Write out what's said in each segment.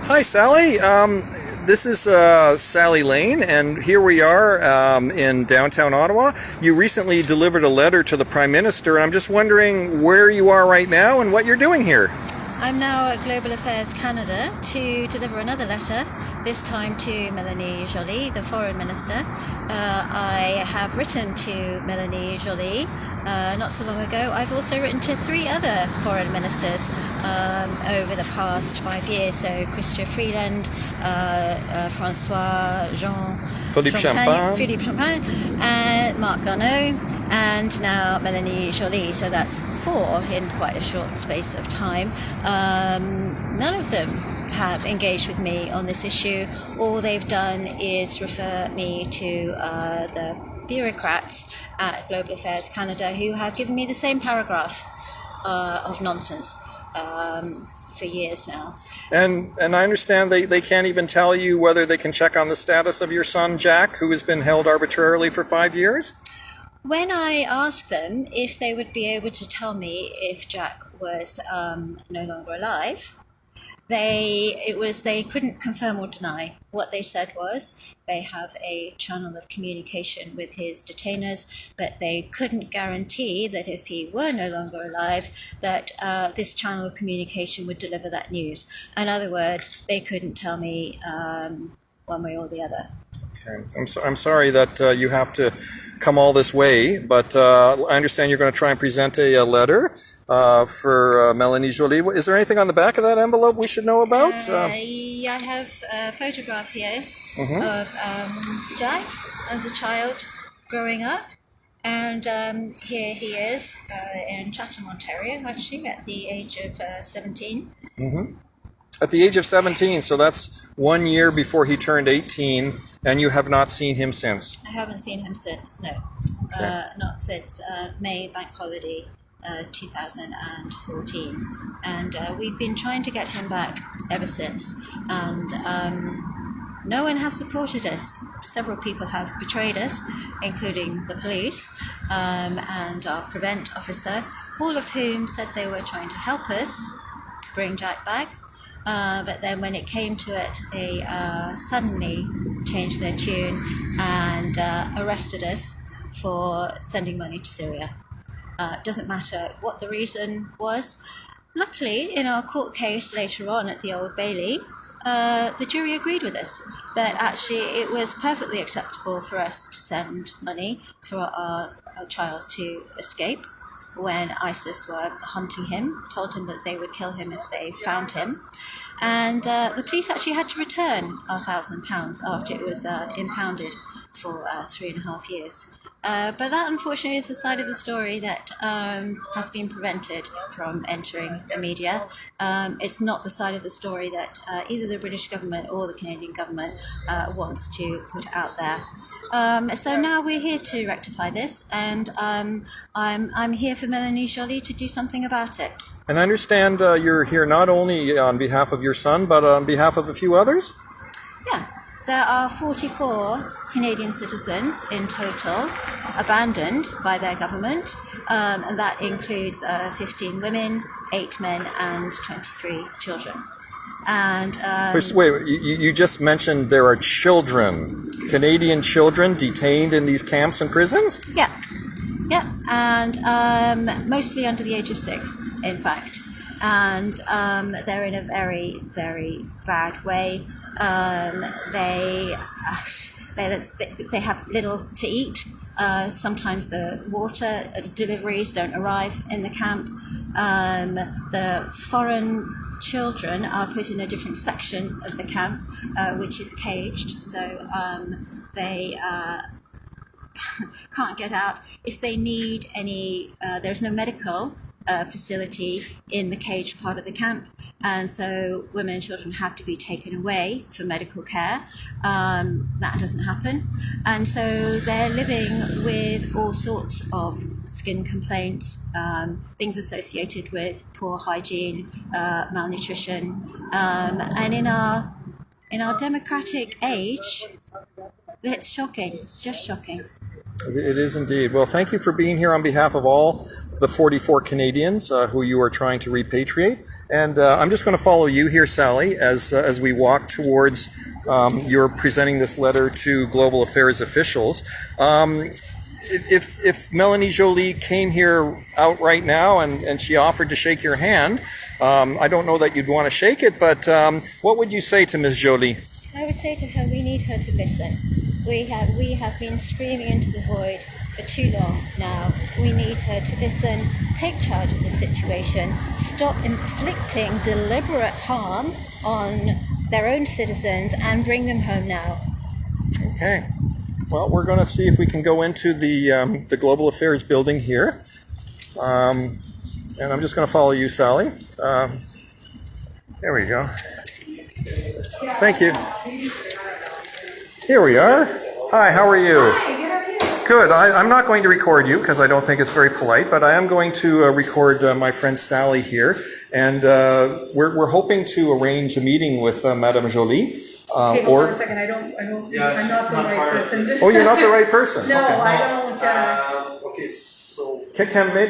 Hi, Sally. This is Sally Lane, and here we are in downtown Ottawa. You recently delivered a letter to the Prime Minister, and I'm just wondering where you are right now and what you're doing here. I'm now at Global Affairs Canada to deliver another letter, this time to Melanie Joly, the Foreign Minister. I have written to Melanie Joly not so long ago. I've also written to three other Foreign Ministers over the past 5 years. So Chrystia Freeland, Francois Philippe Champagne, and Marc Garneau, and now Melanie Joly. So that's four in quite a short space of time. None of them have engaged with me on this issue. All they've done is refer me to the bureaucrats at Global Affairs Canada, who have given me the same paragraph of nonsense for years now. And I understand they can't even tell you whether they can check on the status of your son, Jack, who has been held arbitrarily for 5 years? When I asked them if they would be able to tell me if Jack was no longer alive, they couldn't confirm or deny. What they said was they have a channel of communication with his detainers, but they couldn't guarantee that if he were no longer alive, that this channel of communication would deliver that news. In other words, they couldn't tell me one way or the other. Okay. I'm sorry that you have to come all this way, but I understand you're going to try and present a letter for Melanie Joly. Is there anything on the back of that envelope we should know about? I have a photograph here of Jack as a child growing up, and here he is in Chatham, Ontario, actually at the age of 17. At the age of 17, so that's 1 year before he turned 18, and you have not seen him since? I haven't seen him since, no. Okay. Not since May bank holiday 2014. And we've been trying to get him back ever since. And no one has supported us. Several people have betrayed us, including the police and our prevent officer, all of whom said they were trying to help us bring Jack back. But then when it came to it, they suddenly changed their tune and arrested us for sending money to Syria. Doesn't matter what the reason was. Luckily, in our court case later on at the Old Bailey, the jury agreed with us that actually it was perfectly acceptable for us to send money for our child to escape when ISIS were hunting him, told him that they would kill him if they found him. And the police actually had to return our £1,000 after it was impounded for 3.5 years. But that, unfortunately, is the side of the story that has been prevented from entering the media. It's not the side of the story that either the British government or the Canadian government wants to put out there. So now we're here to rectify this, and I'm here for Melanie Joly to do something about it. And I understand you're here not only on behalf of your son, but on behalf of a few others? Yeah, there are 44 Canadian citizens in total abandoned by their government, and that includes 15 women, 8 men, and 23 children. And wait, you just mentioned there are children, Canadian children detained in these camps and prisons? Yeah, and mostly under the age of 6, in fact. And they're in a very, very bad way. They have little to eat. Sometimes the water deliveries don't arrive in the camp. The foreign children are put in a different section of the camp, which is caged. So they can't get out. If they need any, there's no medical facility in the caged part of the camp, and so women and children have to be taken away for medical care. That doesn't happen, and so they're living with all sorts of skin complaints, things associated with poor hygiene, malnutrition, and in our democratic age, it's shocking. It's just shocking. It is indeed. Well, thank you for being here on behalf of all the 44 Canadians who you are trying to repatriate. And I'm just going to follow you here, Sally, as we walk towards you're presenting this letter to global affairs officials. If Melanie Joly came here out right now and she offered to shake your hand, I don't know that you'd want to shake it, but what would you say to Ms. Joly? I would say to her, we need her to listen. We have been screaming into the void for too long now. We need her to listen, take charge of the situation, stop inflicting deliberate harm on their own citizens, and bring them home now. Okay. Well, we're going to see if we can go into the Global Affairs building here. And I'm just going to follow you, Sally. There we go. Thank you. Here we are. Hi, how are you? Good. I'm not going to record you because I don't think it's very polite, but I am going to record my friend Sally here. And we're hoping to arrange a meeting with Madame Joly. Okay, hold on a second. I'm not the right person. Oh, you're not the right person? No, okay. I don't. Okay, so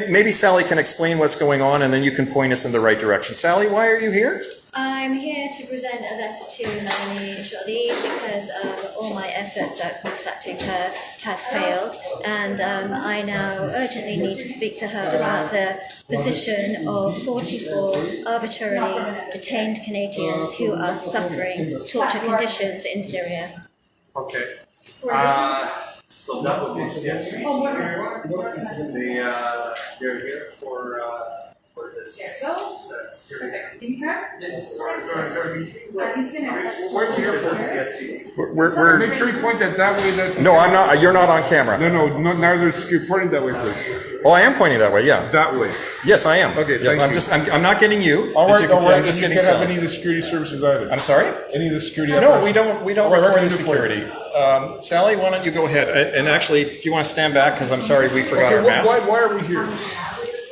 maybe Sally can explain what's going on, and then you can point us in the right direction. Sally, why are you here? I'm here to present a letter to Melanie Joly because all my efforts at contacting her have failed, and I now urgently need to speak to her about the position of 44 arbitrarily detained Canadians who are suffering torture conditions in Syria. Okay. So that would be yes. They're here for this. We're Make sure you point that way. That's no, I'm not. You're not on camera. No, neither is you're pointing that way, please. Oh, I am pointing that way. Yeah. That way. Yes, I am. Okay, yes, thank you. I'm not getting you. All as right, you can all see, right. I'm just You getting can't have Sally. any of the security services either. I'm sorry? Any of the security No, apparatus? we don't All right, record the what can we do for you? security. Sally, why don't you go ahead? And actually, do you want to stand back? Because I'm sorry, we forgot our Okay, masks. why are we here?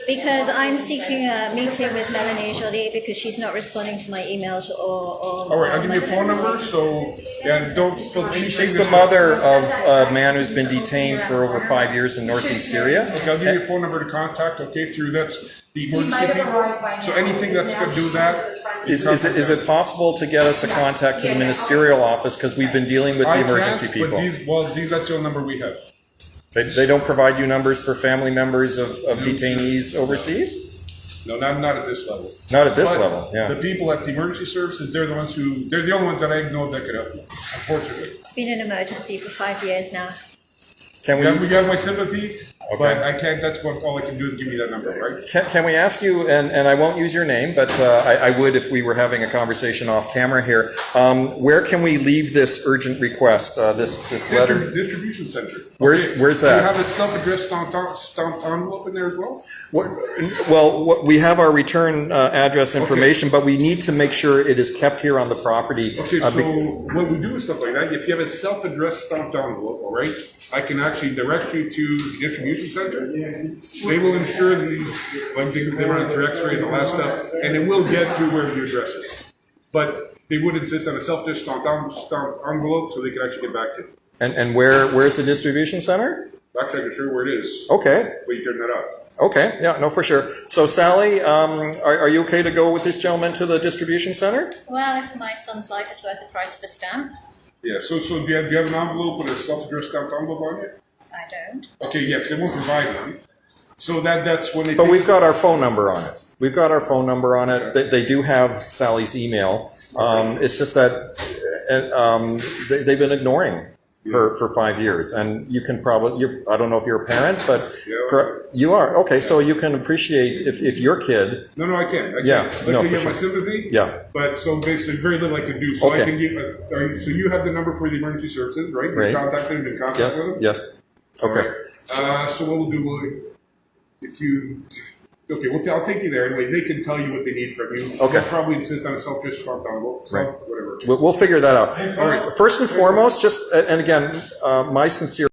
Because I'm seeking a meeting with Melanie Joly because she's not responding to my emails or All right, I'll give you a phone number. So, and don't feel. She's the mother of a man who's been detained for over 5 years in northeast Syria. Okay, I'll give you a phone number to contact. Okay, through that's the emergency people. So anything that's going to do that. Is it possible to get us a contact to the ministerial office because we've been dealing with the emergency people? But that's the only number we have. They don't provide you numbers for family members of detainees overseas? No, not at this level. Not at this But level, yeah. The people at the emergency services, they're the only ones that I know that could help you, unfortunately. It's been an emergency for 5 years now. Can We got my sympathy, Okay. but I can't, that's what all I can do is give you that number, right? Can we ask you, and I won't use your name, but I would if we were having a conversation off camera here, where can we leave this urgent request, this letter? Distribution center. Where's Do that? you have a self-addressed stamped envelope in there as well? We have our return address information, but we need to make sure it is kept here on the property. Okay, so what we do with stuff like that, if you have a self-addressed stamped envelope, all right, I can actually direct you to the distribution center. They will ensure they run through x-rays and all that stuff, and it will get to where the address is. But they would insist on a self-addressed stamped envelope so they can actually get back to it. And where's the distribution center? Actually, I can show you where it is. Okay. But you turn that off. Okay, yeah, no, for sure. So, Sally, are you okay to go with this gentleman to the distribution center? Well, if my son's life is worth the price of a stamp. Yeah, so do you have an envelope with a self-addressed stamped envelope on it? I don't. Okay, yeah, because they won't provide one. So that's when they. But we've got our phone number on it. We've got our phone number on it. They do have Sally's email. It's just that they've been ignoring her for 5 years, and you can probably. I don't know if you're a parent, but you are. Okay, so you can appreciate if your kid. No, I can't. Yeah, Let's no, say for you have my sure. sympathy. Yeah. But so basically, very little I can do. So Okay. I can give. So you have the number for the emergency services, right? Right. You contacted them. Been contact Yes. with them. Yes. Okay. Right. So what we'll do, I'll take you there anyway. They can tell you what they need from you. Okay. They'll probably insist on a self-addressed envelope, Right. whatever. We'll figure that out. All right. First and foremost, and again, my sincere